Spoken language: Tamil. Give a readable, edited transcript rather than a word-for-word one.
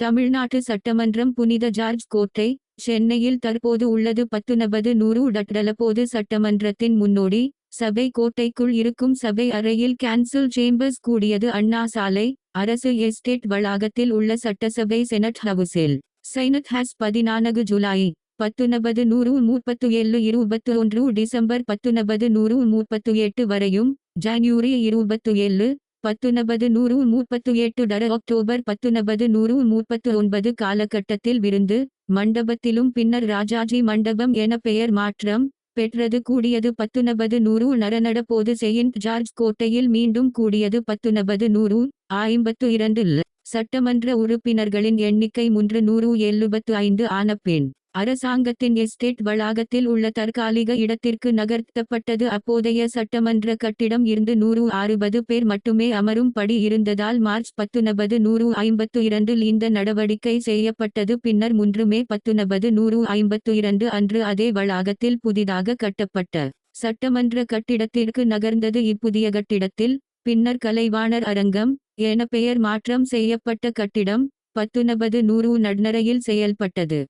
தமிழ்நாட்டு சட்டமன்றம் புனித ஜார்ஜ் கோட்டை, சென்னையில் தற்போது உள்ளது. 1900 சட்டமன்றத்தின் முன்னோடி சபை கோட்டைக்குள் இருக்கும் சபை அறையில் கேன்சல் சேம்பர்ஸ் கூடியது. அண்ணா சாலை, அரசு எஸ்டேட் வளாகத்தில் உள்ள சட்டசபை செனட் ஹவுஸில். சைனட் ஹாஸ் 14 ஜூலை 1937 21 டிசம்பர் 1938 வரையும், ஜனவரி 27, 1938 அக்டோபர் 1939 காலகட்டத்தில் விருந்து மண்டபத்திலும் பின்னர் ராஜாஜி மண்டபம் என பெயர் மாற்றம் பெற்றது. கூடியது 1900 போது செயின்ட் ஜார்ஜ் கோட்டையில் மீண்டும் கூடியது. 1952 சட்டமன்ற உறுப்பினர்களின் எண்ணிக்கை 375 ஆன பின் அரசாங்கத்தின் எஸ்டேட் வளாகத்தில் உள்ள தற்காலிக இடத்திற்கு நகர்த்தப்பட்டது. அப்போதைய சட்டமன்ற கட்டிடம் இருந்து 160 பேர் மட்டுமே அமரும் படி இருந்ததால் மார்ச் 1952 இந்த நடவடிக்கை செய்யப்பட்டது. பின்னர் 3 மே 1952 அன்று அதே வளாகத்தில் புதிதாக கட்டப்பட்ட சட்டமன்ற கட்டிடத்திற்கு நகர்ந்தது. இப்புதிய கட்டிடத்தில் பின்னர் கலைவாணர் அரங்கம் என பெயர் மாற்றம் செய்யப்பட்ட கட்டிடம் 1900 நடுநரையில் செயல்பட்டது.